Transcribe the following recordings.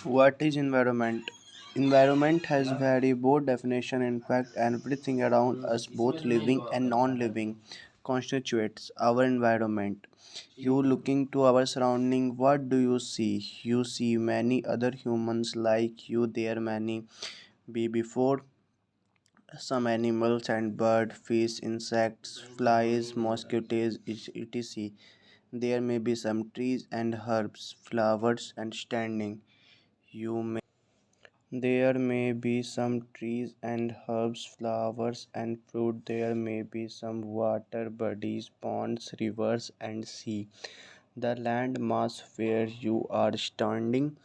What is environment? Environment has very broad definition. In fact, everything around us, both living and non-living, constitutes our environment. You looking to our surrounding, what do you see? You see many other humans like you. There many be before some animals and bird, fish, insects, flies, mosquitoes, etc. There may be some trees and herbs, flowers and standing. You may There may be some trees and herbs, flowers and fruit. There may be some water bodies, ponds, rivers, and sea. The land mass where you are standing,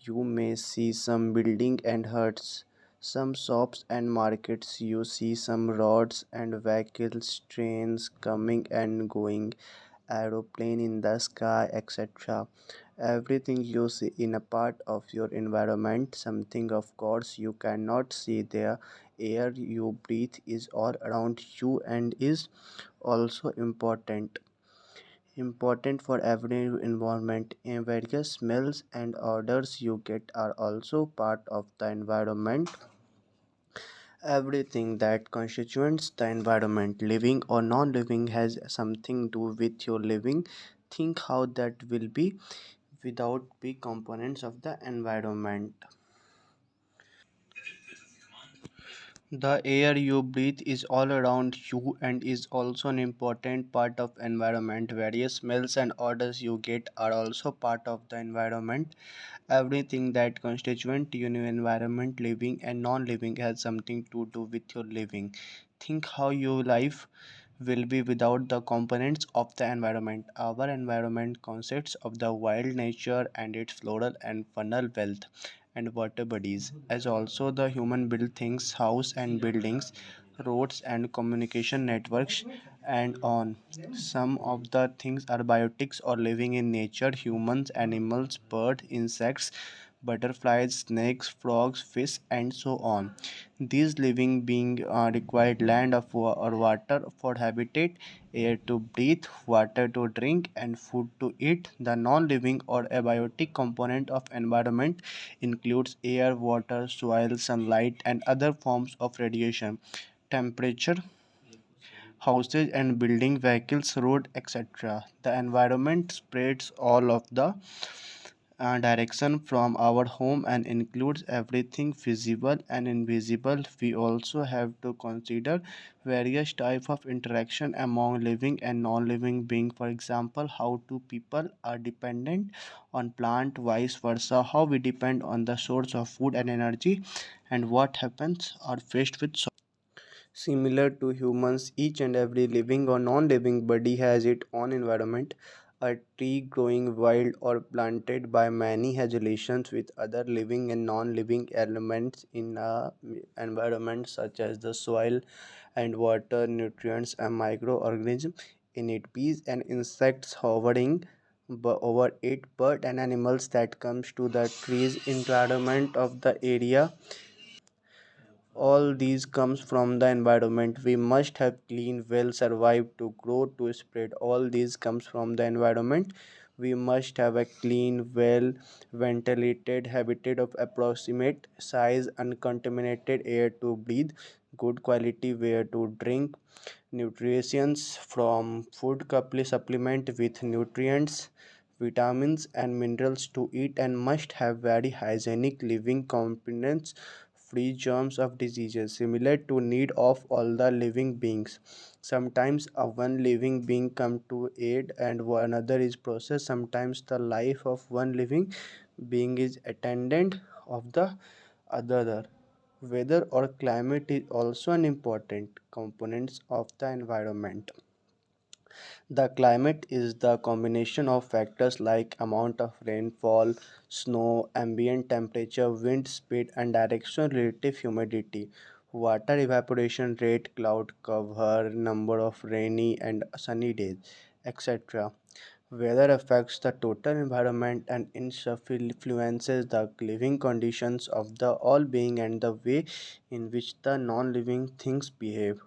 you may see some building and huts, some shops and markets. You see some roads and vehicles, trains coming and going, aeroplane in the sky, etc. Everything you see in a part of your environment, something of course you cannot see. The air you breathe is all around you and is also important for every environment. In various smells and odors you get are also part of the environment. Everything that constitutes the environment, living or non-living, has something to do with your living. Think how that will be without big components of the environment. The air you breathe is all around you and is also an important part of environment. Various smells and odors you get are also part of the environment. Everything that constituent your environment, living and non-living, has something to do with your living. Think how your life will be without the components of the environment. Our environment consists of the wild nature and its floral and faunal wealth and water bodies, as also the human built things, house and buildings, roads and communication networks, and on. Some of the things are biotics or living in nature: humans, animals, birds, insects, butterflies, snakes, frogs, fish, and so on. These living beings required land of or water for habitat, air to breathe, water to drink, and food to eat. The non-living or abiotic component of environment includes air, water, soil, sunlight, and other forms of radiation, temperature, houses and building, vehicles, road, etc. The environment spreads all of the direction from our home and includes everything visible and invisible. We also have to consider various types of interaction among living and non-living beings. For example, how two people are dependent on plant, vice versa, how we depend on the source of food and energy, and what happens are faced with. Similar to humans, each and every living or non living body has its own environment. A tree growing wild or planted by many has relations with other living and non living elements in a environment, such as the soil and water, nutrients, and microorganisms in it. Bees and insects hovering over it, bird and animals that comes to the trees environment of the area. All these comes from the environment. We must have clean well, survive, to grow, to spread. All these comes from the environment. We must have a clean well ventilated habitat of approximate size, uncontaminated air to breathe, good quality ware to drink, nutrients from food, couple supplement with nutrients, vitamins and minerals to eat, and must have very hygienic living components free germs of diseases, similar to need of all the living beings. Sometimes a one living being come to aid and another is processed. Sometimes the life of one living being is attendant of the other. Weather or climate is also an important component of the environment. The climate is the combination of factors like amount of rainfall, snow, ambient temperature, wind speed and direction, relative humidity, water evaporation rate, cloud cover, number of rainy and sunny days, etc. Weather affects the total environment and influences the living conditions of the all being and the way in which the non-living things behave.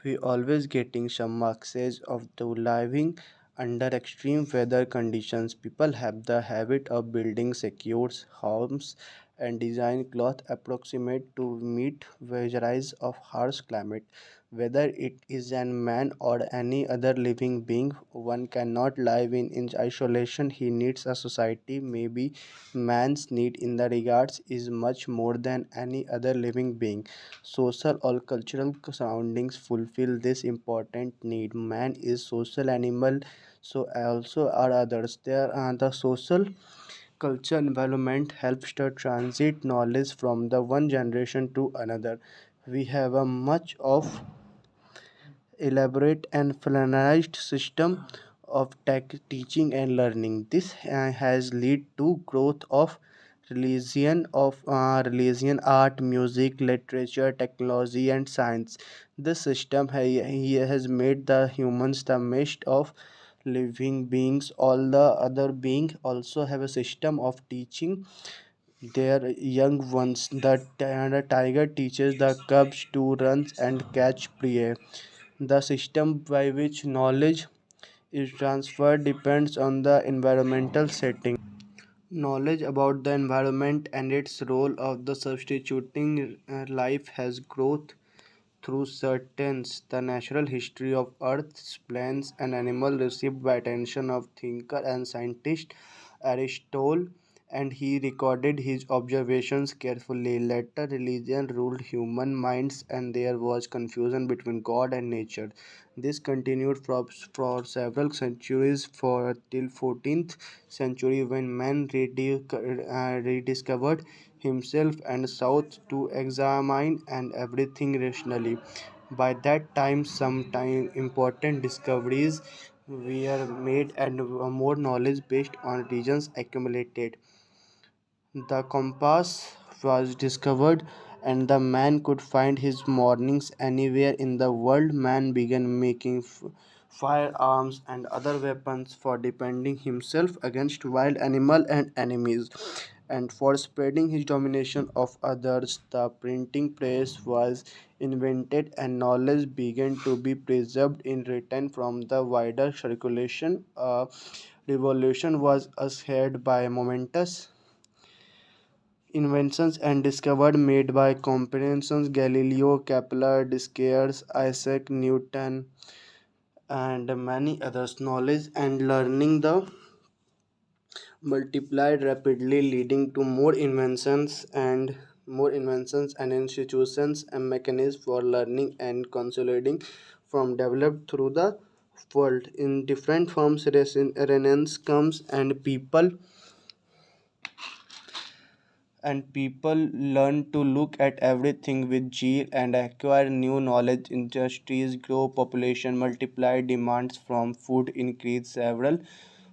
We always getting some messages of the living Under extreme weather conditions, people have the habit of building secure homes and design cloth approximate to meet vagaries of harsh climate. Whether it is a man or any other living being, one cannot live in isolation. He needs a society. Maybe man's need in the regards is much more than any other living being. Social or cultural surroundings fulfill this important need. Man is social animal, so also are others. There are the social culture environment helps to transit knowledge from the one generation to another. We have a much of elaborate and formalized system of teaching and learning. This has led to growth of religion, art, music, literature, technology, and science. This system he has made the humans the best of living beings. All the other beings also have a system of teaching their young ones. The tiger teaches the cubs to run and catch prey. The system by which knowledge is transferred depends on the environmental setting. Knowledge about the environment and its role of the substituting life has growth through certains. The natural history of Earth's plants and animals received by attention of thinker and scientist Aristotle, and he recorded his observations carefully. Later, religion ruled human minds, and there was confusion between God and nature. This continued for several centuries for till 14th century when man rediscovered himself and sought to examine and everything rationally. By that time, some time important discoveries were made and more knowledge based on regions accumulated. The compass was discovered, and the man could find his mornings anywhere in the world. Man began making firearms and other weapons for defending himself against wild animal and enemies, and for spreading his domination of others. The printing press was invented, and knowledge began to be preserved in written from the wider circulation. A revolution was ushered by momentous inventions and discovered made by Copernicus, Galileo, Kepler, Descartes, Isaac Newton, and many others. Knowledge and learning the multiplied rapidly, leading to more inventions and institutions and mechanisms for learning and consolidating from developed through the world in different forms. Renaissance comes, and people learn to look at everything with zeal and acquire new knowledge. Industries grow, population multiply, demands from food increase several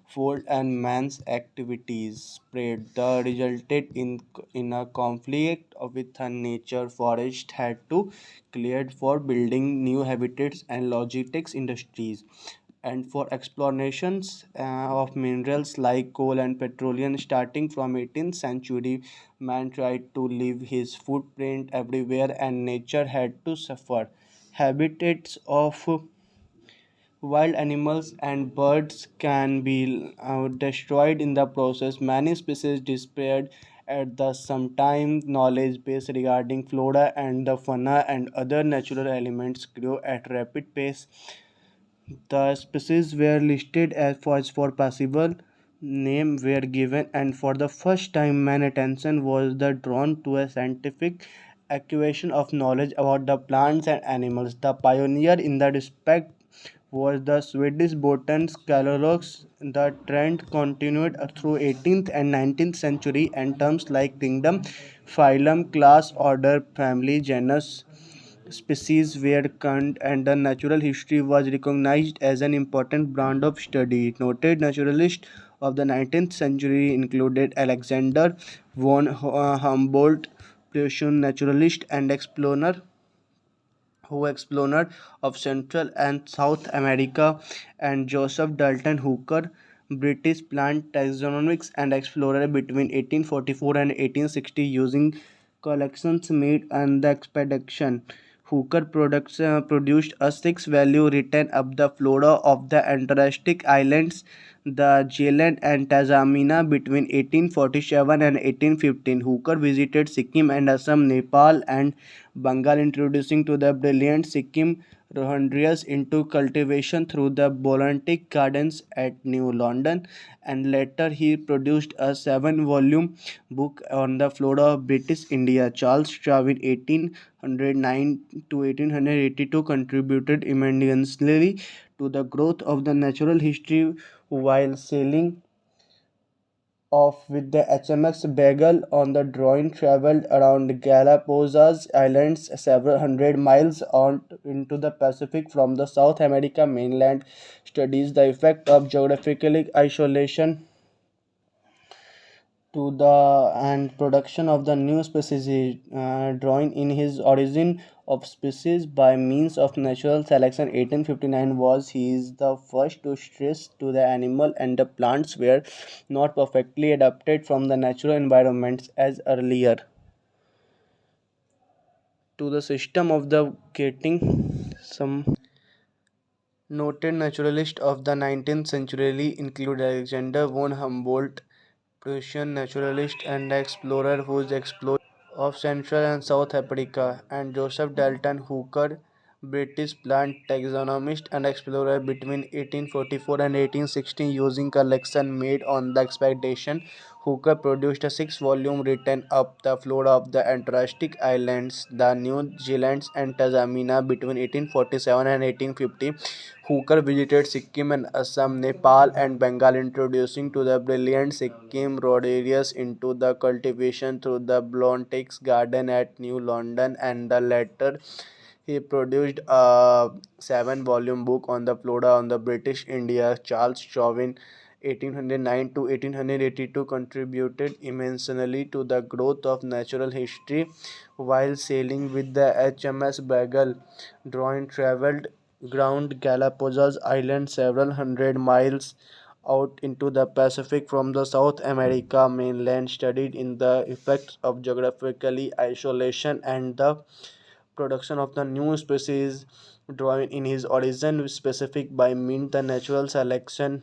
fold, and man's activities spread. The resulted in a conflict with nature. Forest had to cleared for building new habitats and logistics industries, and for explorations of minerals like coal and petroleum. Starting from 18th century, man tried to leave his footprint everywhere, and nature had to suffer. Habitats of wild animals and birds can be destroyed in the process. Many species disappeared at the same time. Knowledge base regarding flora and the fauna and other natural elements grew at rapid pace. The species were listed as for possible name were given, and for the first time man attention was the drawn to a scientific acquisition of knowledge about the plants and animals. The pioneer in that respect was the Swedish botanist Carolus. The trend continued through 18th and 19th century, and terms like kingdom, phylum, class, order, family, genus, species were coined, and the natural history was recognized as an important brand of study. Noted naturalists of the 19th century included Alexander von Humboldt, Prussian naturalist and explorer who explorer of Central and South America, and Joseph Dalton Hooker, British plant taxonomist and explorer between 1844 and 1860, using collections made on the expedition. produced a six-value written up the flora of the Antarctic islands, the Zealand and Tasmania between 1847 and 1815. Hooker visited Sikkim and Assam, Nepal, and Bengal, introducing to the brilliant Sikkim Rohingyas into cultivation through the Botanic Gardens at New London, and later he produced a seven-volume book on the flora of British India. Charles Darwin, 1809 to 1882, contributed immensely to the growth of the natural history while sailing off with the HMS Beagle on the drawing traveled around Galapagos Islands several hundred miles on into the Pacific from the South America mainland, studies the effect of geographical isolation to the and production of the new species, drawing in his origin of species by means of natural selection. 1859 was he is the first to stress to the animal and the plants were not perfectly adapted from the natural environments as earlier to the system of the getting. Some noted naturalists of the 19th century include Alexander von Humboldt, Prussian naturalist and explorer whose exploration of Central and South Africa, and Joseph Dalton Hooker, British plant taxonomist and explorer between 1844 and 1816, using collection made on the expedition. Hooker produced a six-volume written up the flora of the Antarctic islands, the New Zealand and Tasmania between 1847 and 1850. Hooker visited Sikkim and Assam, Nepal, and Bengal, introducing to the brilliant Sikkim rodarius into the cultivation through the Botanics Garden at New London, and the latter he produced a seven-volume book on the flora on the British India. Charles Darwin, 1809 to 1882, contributed immensely to the growth of natural history while sailing with the HMS Beagle. Drawing traveled ground Galapagos Island several hundred miles out into the Pacific from the South America mainland, studied in the effects of geographical isolation and the production of the new species, drawing in his origin specific by means the natural selection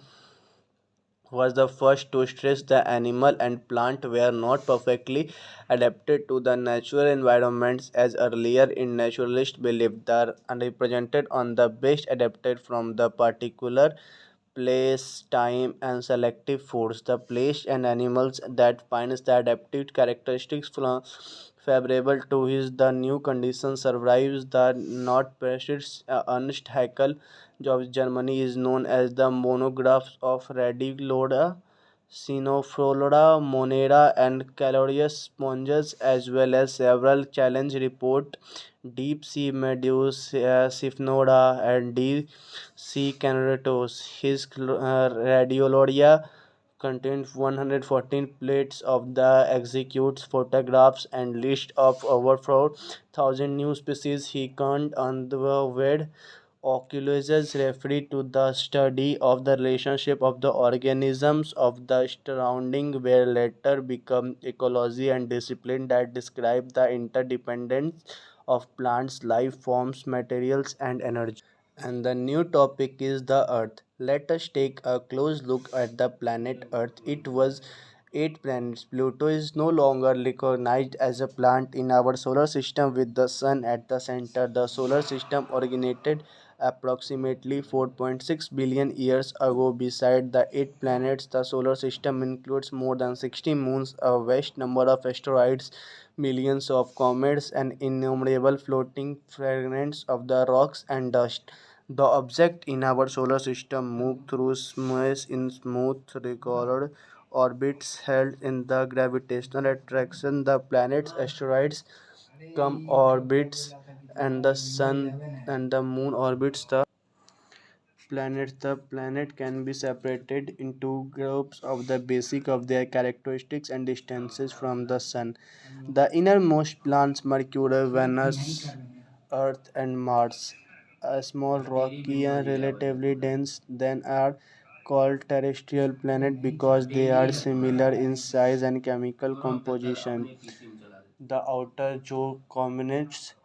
was the first to stress the animal and plant were not perfectly adapted to the natural environments as earlier in naturalists believed they are represented on the best adapted from the particular place, time, and selective force. The place and animals that finds the adaptive characteristics favorable to his the new condition survives the not precious Ernst Haeckel of Germany is known as the monographs of Radiolota, Sinoflora, Monera, and Calorius sponges, as well as several challenge report deep sea medusa, Siphonoda, and deep sea Canaratos. His Radioloria contains 114 plates of the executes photographs and list of over 4,000 new species he can't uncovered. Oculoses refer to the study of the relationship of the organisms of the surrounding where later become ecology and discipline that describe the interdependence of plants, life forms, materials and energy. And the new topic is the Earth. Let us take a close look at the planet Earth. It was eight planets. Pluto is no longer recognized as a planet in our solar system with the sun at the center. The solar system originated approximately 4.6 billion years ago. Beside the eight planets, the solar system includes more than 60 moons, a vast number of asteroids, millions of comets, and innumerable floating fragments of the rocks and dust. The objects in our solar system move through space in smooth, recorded orbits held in the gravitational attraction. The planets, asteroids come orbits, and the sun and the moon orbits the planets. The planet can be separated into groups of the basic of their characteristics and distances from the sun. The innermost planets Mercury, Venus, Earth, and Mars, a small rocky and relatively dense, then are called terrestrial planets because they are similar in size and chemical composition. The outer components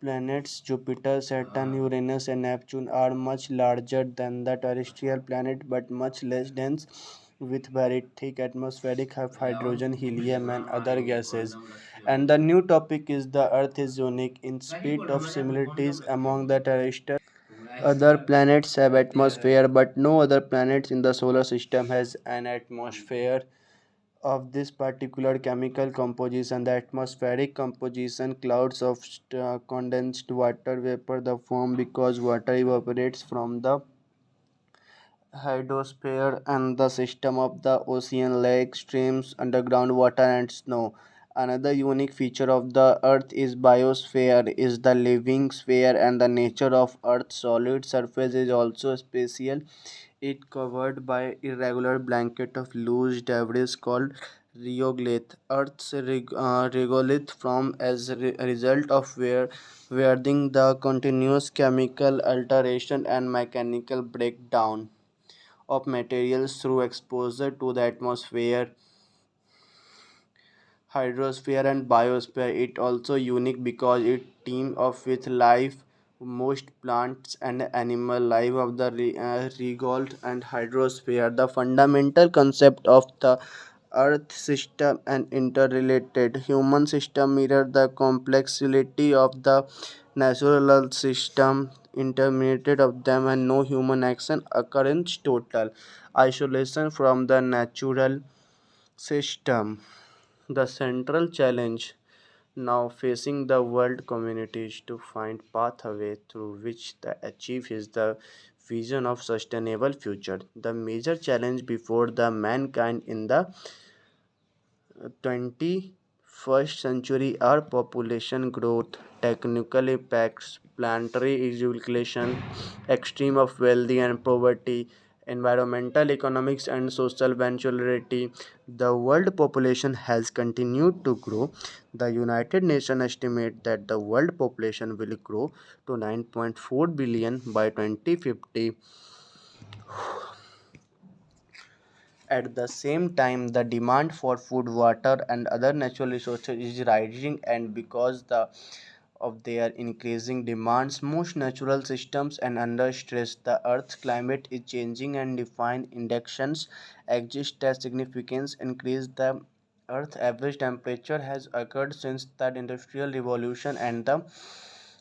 planets Jupiter, Saturn, Uranus, and Neptune are much larger than the terrestrial planet but much less dense, with very thick atmospheric of hydrogen, helium, and other gases. And the new topic is the Earth is unique in spite of similarities among the terrestrial. Other planets have atmosphere, but no other planets in the solar system has an atmosphere of this particular chemical composition. The atmospheric composition, clouds of condensed water vapor the form because water evaporates from the hydrosphere and the system of the ocean, lakes, streams, underground water, and snow. Another unique feature of the Earth is biosphere, is the living sphere, and the nature of Earth's solid surface is also special. It covered by irregular blanket of loose debris called regolith. Earth's regolith form as a result of weathering, the continuous chemical alteration and mechanical breakdown of materials through exposure to the atmosphere, hydrosphere, and biosphere. It also unique because it team up with life. Most plants and animal life of the regolith and hydrosphere. The fundamental concept of the earth system and interrelated human system mirror the complexity of the natural system. Intermediate of them and no human action occur in total isolation from the natural system. The central challenge now facing the world community is to find pathway through which the achieve is the vision of sustainable future. The major challenge before the mankind in the 21st century are population growth, technical impacts, planetary evolution, extreme of wealthy and poverty, environmental economics and social vulnerability. The world population has continued to grow. The United Nations estimate that the world population will grow to 9.4 billion by 2050. At the same time, the demand for food, water, and other natural resources is rising, and because of their increasing demands, most natural systems and under stress. The Earth's climate is changing, and defined indications exist as significance increase. The Earth average temperature has occurred since the Industrial Revolution, and the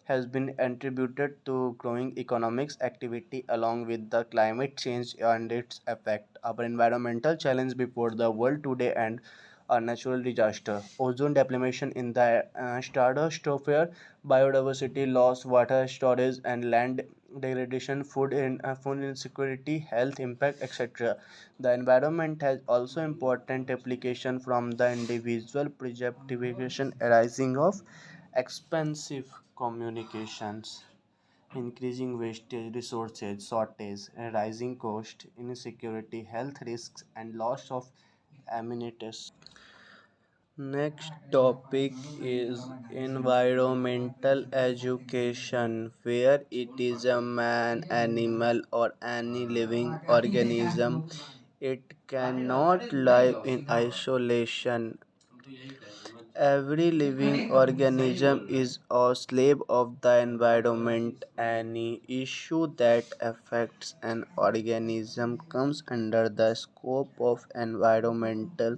has been attributed to growing economics activity along with the climate change and its effect. Our environmental challenge before the world today and a natural disaster. Ozone depletion in the stratosphere, biodiversity loss, water storage and land degradation, food insecurity, health impact, etc. The environment has also important application from the individual preservation arising of expensive communications, increasing wastage, resources shortage, rising cost, insecurity, health risks, and loss of amenities. Next topic is environmental education, where it is a man, animal, or any living organism. It cannot live in isolation. Every living organism is a slave of the environment. Any issue that affects an organism comes under the scope of environmental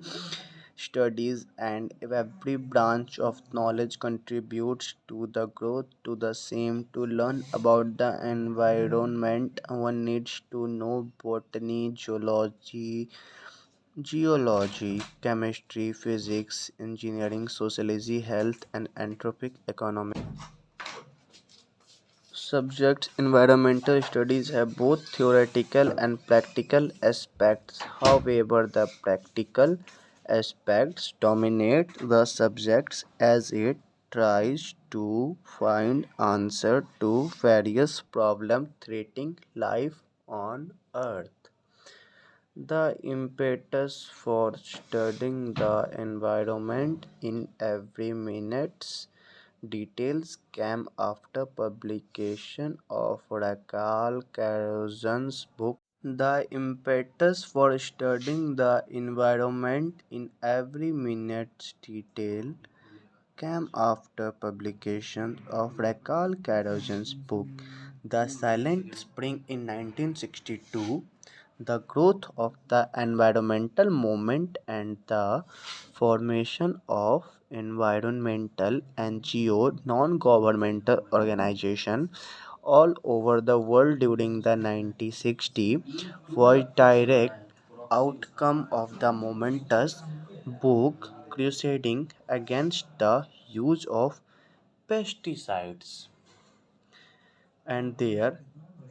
studies, and every branch of knowledge contributes to the growth to the same. To learn about the environment, one needs to know botany, geology, chemistry, physics, engineering, sociology, health, and anthropic economics. Subjects environmental studies have both theoretical and practical aspects. However, the practical aspects dominate the subjects as it tries to find answer to various problems threatening life on earth. The impetus for studying the environment in every minute's details came after publication of Rakal Carozan's book. The impetus for studying the environment in every minute's detail came after publication of Raquel Carojan's book The Silent Spring in 1962. The growth of the environmental movement and the formation of environmental NGO non-governmental organization all over the world during the 1960s was direct outcome of the momentous book crusading against the use of pesticides and their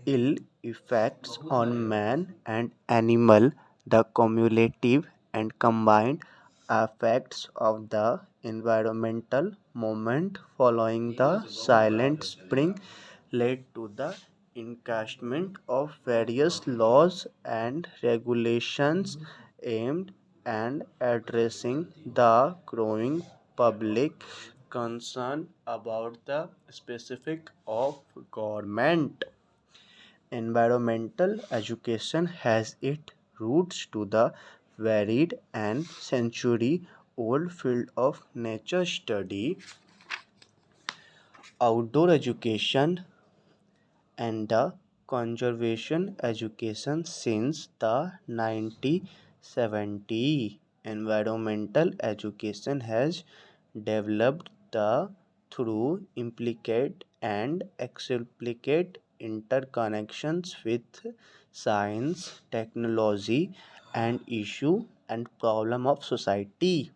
ill effects on man and animal. The cumulative and combined effects of the environmental movement following the silent spring led to the encashment of various laws and regulations aimed at addressing the growing public concern about the specific of government. Environmental education has its roots to the varied and century old field of nature study, outdoor education, and the conservation education since the 1970s. Environmental education has developed through implicate and explicate interconnections with science, technology, and issue and problem of society.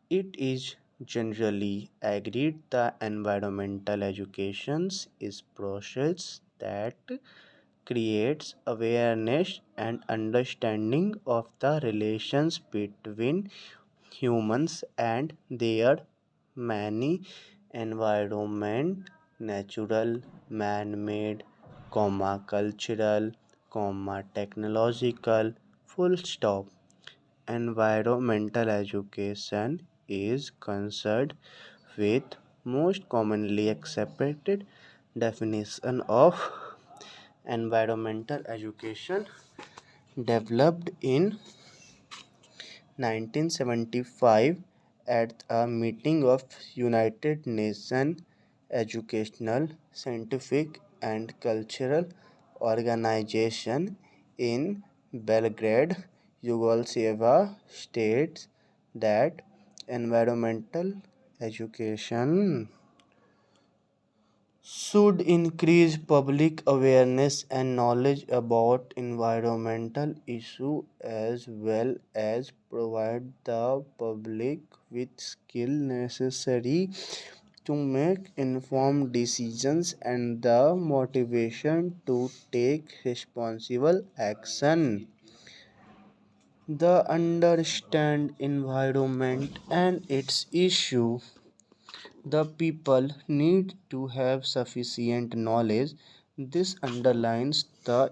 It is generally agreed that environmental education is process that creates awareness and understanding of the relations between humans and their many environment, natural, man-made, cultural, technological, full stop. Environmental education is concerned with most commonly accepted definition of environmental education developed in 1975 at a meeting of United Nations Educational, Scientific and Cultural Organization in Belgrade, Yugoslavia states that environmental education should increase public awareness and knowledge about environmental issues as well as provide the public with skill necessary to make informed decisions and the motivation to take responsible action. The understand environment and its issue, the people need to have sufficient knowledge. This underlines the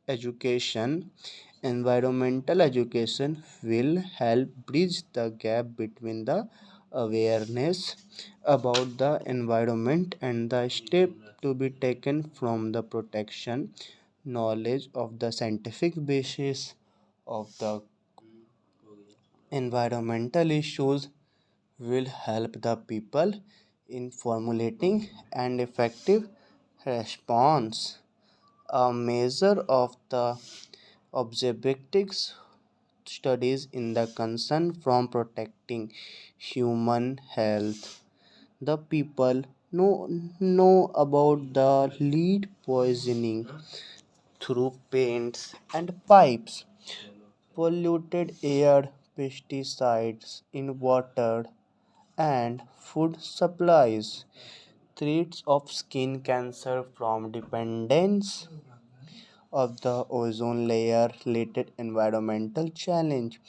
education. Environmental education will help bridge the gap between the awareness about the environment and the step to be taken from the protection. Knowledge of the scientific basis of the environmental issues will help the people in formulating an effective response. A measure of the objectives studies in the concern from protecting human health. The people know about the lead poisoning through paints and pipes, polluted air, pesticides in water, and food supplies, threats of skin cancer from dependence of the ozone layer related environmental challenge.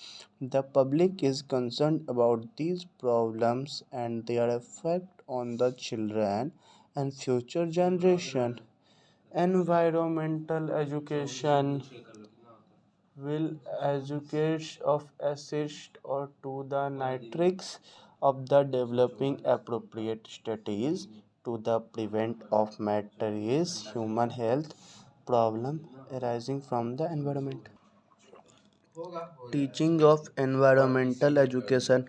The public is concerned about these problems and their effect on the children and future generation. Environmental education will educate of assist or to the nitrics of the developing appropriate strategies to the prevent of materials human health problem arising from the environment. Teaching of environmental education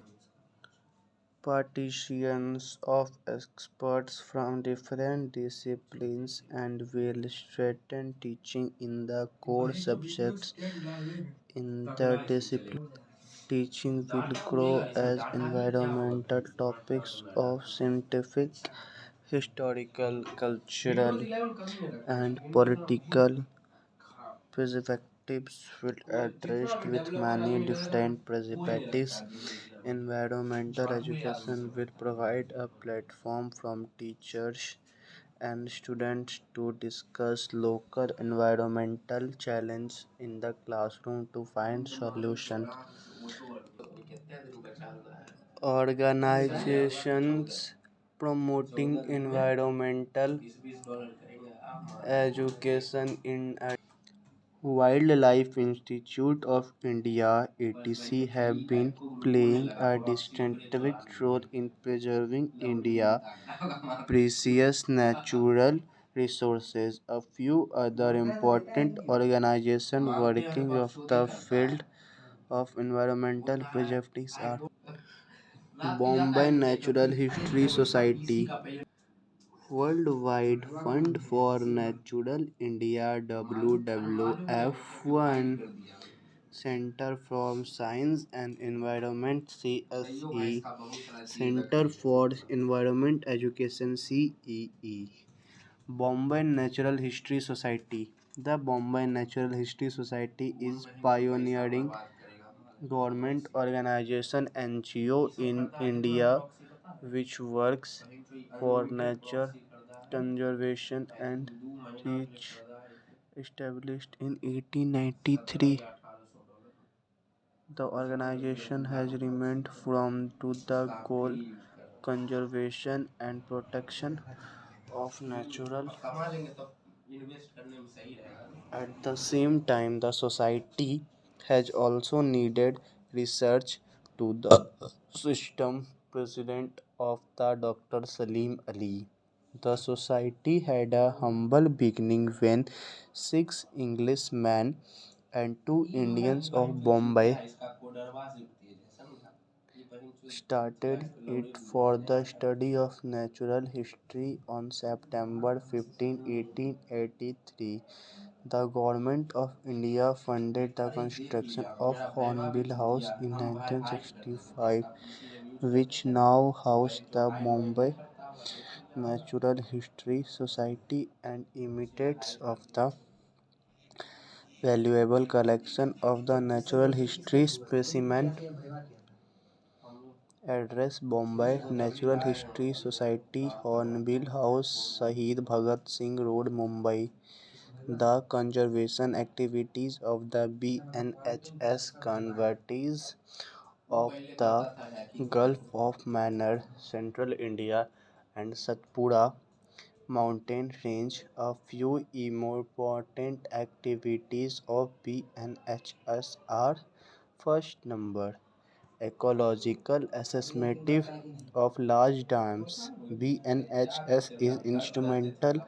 Participants of experts from different disciplines and will strengthen teaching in the core subjects. Interdisciplinary teaching will grow as environmental topics of scientific, historical, cultural, and political perspectives will addressed with many different perspectives. Environmental education will provide a platform from teachers and students to discuss local environmental challenges in the classroom to find solutions. Organizations promoting environmental education in Wildlife Institute of India (etc.) have been playing a distinctive role in preserving India's precious natural resources. A few other important organizations working in the field of environmental preservation are Bombay Natural History Society, Worldwide Fund for Natural India WWF1, Center for Science and Environment CSE, Center for Environment Education CEE. Bombay Natural History Society. The Bombay Natural History Society is pioneering government organization NGO in India which works for nature conservation and reach established in 1893. The organization has remained firm to the goal conservation and protection of natural. At the same time, the society has also needed research to the system. President of the Dr. Salim Ali. The society had a humble beginning when six Englishmen and two Indians of Bombay started it for the study of natural history on September 15, 1883. The Government of India funded the construction of Hornbill House in 1965, which now houses the Bombay Natural History Society and imitates of the valuable collection of the natural history specimen. Address Bombay Natural History Society, Hornbill House, Shahid Bhagat Singh Road, Mumbai. The conservation activities of the BNHS convertees of the Gulf of Mannar, Central India, and Satpura mountain range. A few important activities of BNHS are: first number, ecological assessment of large dams. BNHS is instrumental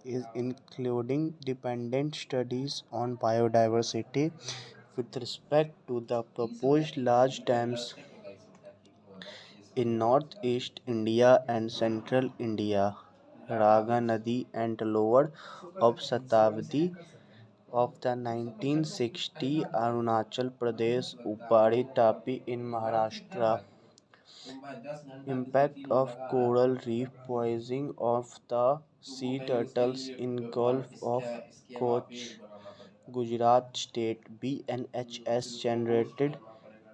is including dependent studies on biodiversity with respect to the proposed large dams in northeast India and central India, Raga Nadi and lower of Satabdi of the 1960 Arunachal Pradesh Upari Tapi in Maharashtra. Impact of coral reef poisoning of the sea turtles in Gulf of Koch, Gujarat state. BNHS generated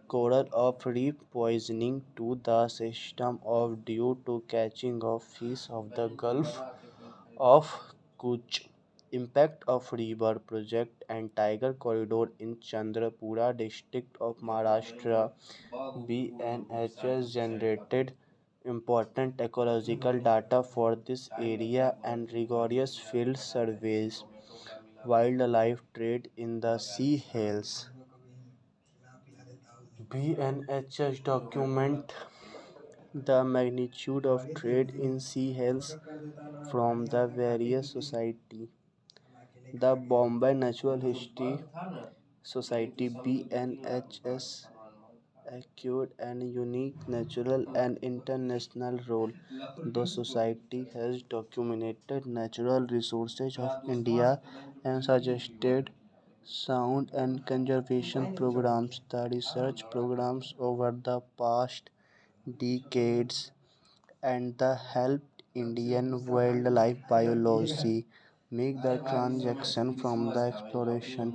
coral of reef poisoning to the system of due to catching of fish of the Gulf of Koch. Impact of river project and tiger corridor in Chandrapura district of Maharashtra. BNHS generated important ecological data for this area and rigorous field surveys. Wildlife trade in the sea hills. BNHS document the magnitude of trade in sea hills from the various society. The Bombay Natural History Society BNHS acute and unique natural and international role. The society has documented natural resources of India and suggested sound and conservation programs. The research programs over the past decades and the helped Indian wildlife biology make the transaction from the exploration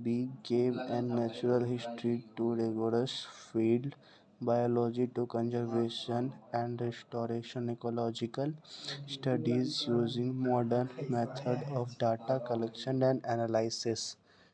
big game and natural history to rigorous field biology to conservation and restoration ecological studies using modern method of data collection and analysis.